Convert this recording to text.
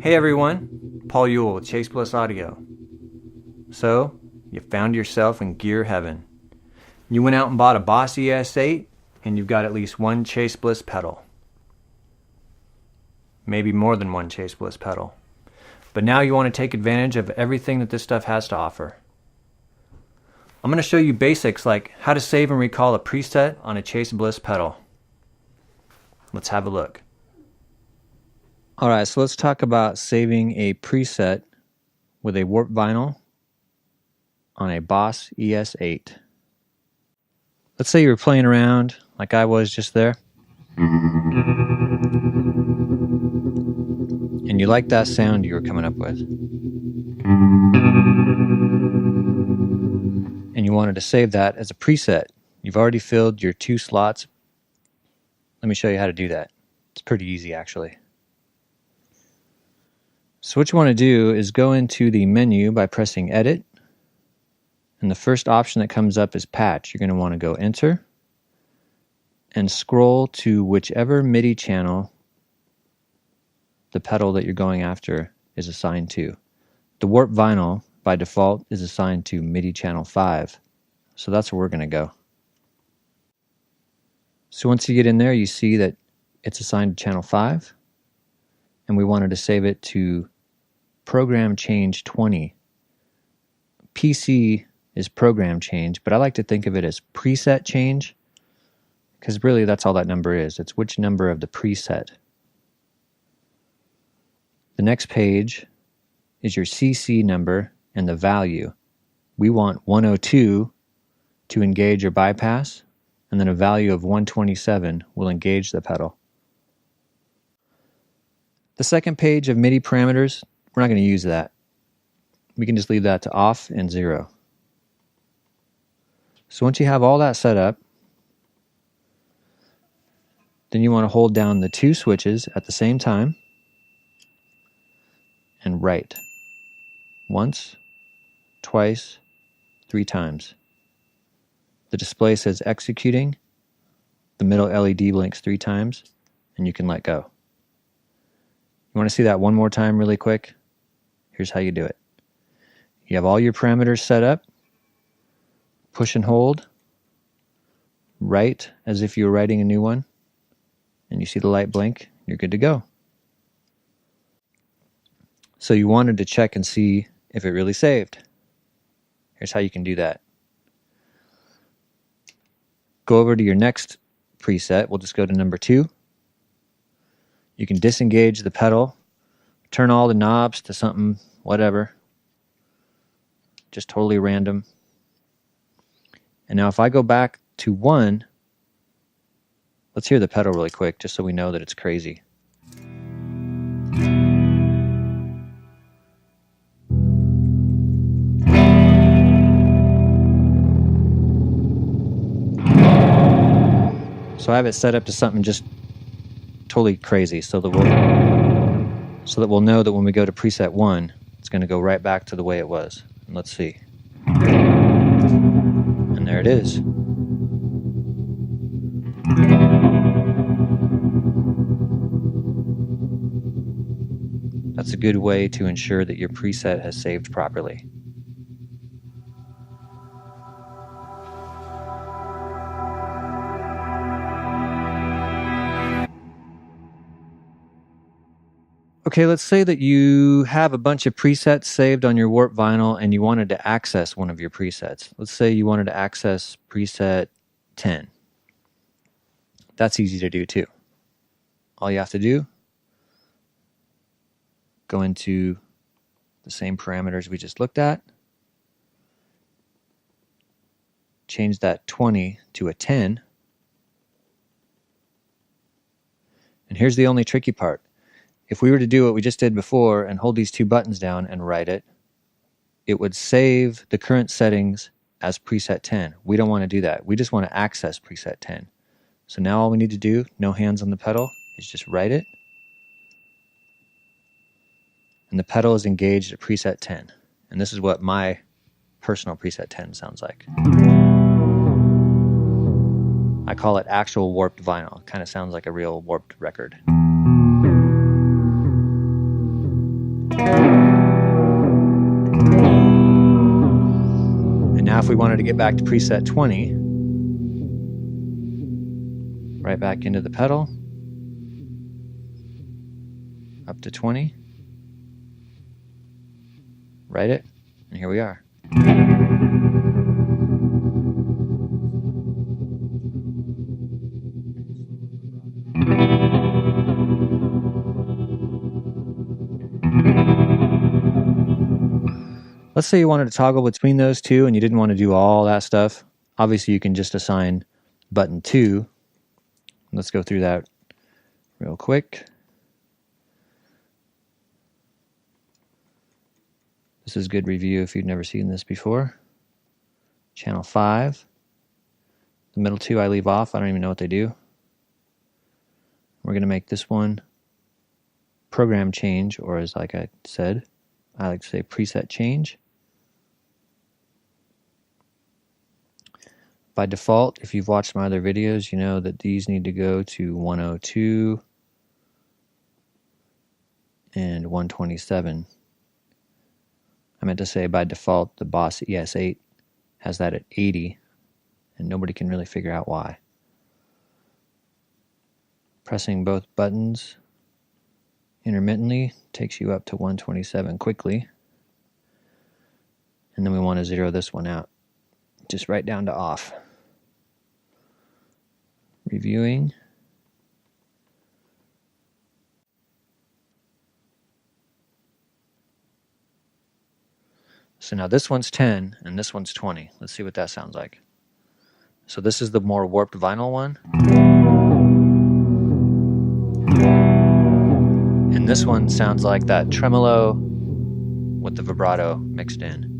Hey everyone, Paul Uhl with Chase Bliss Audio. So, you found yourself in gear heaven. You went out and bought a Boss ES-8 and you've got at least one Chase Bliss pedal. Maybe more than one Chase Bliss pedal. But now you want to take advantage of everything that this stuff has to offer. I'm going to show you basics like how to save and recall a preset on a Chase Bliss pedal. Let's have a look. Alright, so let's talk about saving a preset with a warp vinyl on a Boss ES-8. Let's say you were playing around like I was just there, and you liked that sound you were coming up with, and you wanted to save that as a preset. You've already filled your 2 slots. Let me show you how to do that. It's pretty easy actually. So what you want to do is go into the menu by pressing Edit, and the first option that comes up is Patch. You're going to want to go Enter and scroll to whichever MIDI channel the pedal that you're going after is assigned to. The warp vinyl by default is assigned to MIDI channel 5, so that's where we're going to go. So once you get in there, you see that it's assigned to channel 5, and we wanted to save it to Program Change 20. PC is Program Change, but I like to think of it as Preset Change, because really that's all that number is. It's which number of the preset. The next page is your CC number and the value. We want 102 to engage or bypass, and then a value of 127 will engage the pedal. The second page of MIDI parameters, we're not going to use that. We can just leave that to off and 0. So once you have all that set up, then you want to hold down the 2 switches at the same time and write once, twice, 3 times. The display says executing, the middle LED blinks 3 times, and you can let go. You want to see that one more time really quick? Here's how you do it. You have all your parameters set up, push and hold, write as if you were writing a new one, and you see the light blink, you're good to go. So you wanted to check and see if it really saved. Here's how you can do that. Go over to your next preset. We'll just go to number 2. You can disengage the pedal, turn all the knobs to something, whatever, just totally random. And now if I go back to 1, let's hear the pedal really quick just so we know that it's crazy. So I have it set up to something just totally crazy so that we'll know that when we go to preset 1, it's going to go right back to the way it was. And let's see. And there it is. That's a good way to ensure that your preset has saved properly. Okay, let's say that you have a bunch of presets saved on your warp vinyl and you wanted to access one of your presets. Let's say you wanted to access preset 10. That's easy to do too. All you have to do, go into the same parameters we just looked at, change that 20 to a 10, and here's the only tricky part. If we were to do what we just did before and hold these 2 buttons down and write it, it would save the current settings as preset 10. We don't want to do that. We just want to access preset 10. So now all we need to do, no hands on the pedal, is just write it. And the pedal is engaged at preset 10. And this is what my personal preset 10 sounds like. I call it actual warped vinyl. It kind of sounds like a real warped record. if we wanted to get back to preset 20, right back into the pedal, up to 20, write it, and here we are. Let's say you wanted to toggle between those two and you didn't want to do all that stuff. Obviously, you can just assign button 2. Let's go through that real quick. This is good review if you've never seen this before. Channel 5. The middle 2 I leave off. I don't even know what they do. We're going to make this one program change, or as like I said, I like to say preset change. By default, if you've watched my other videos, you know that these need to go to 102 and 127. I meant to say by default, the Boss ES-8 has that at 80, and nobody can really figure out why. Pressing both buttons intermittently takes you up to 127 quickly, and then we want to zero this one out, just right down to off. Reviewing. So now this one's 10 and this one's 20. Let's see what that sounds like. So this is the more warped vinyl one. And this one sounds like that tremolo with the vibrato mixed in.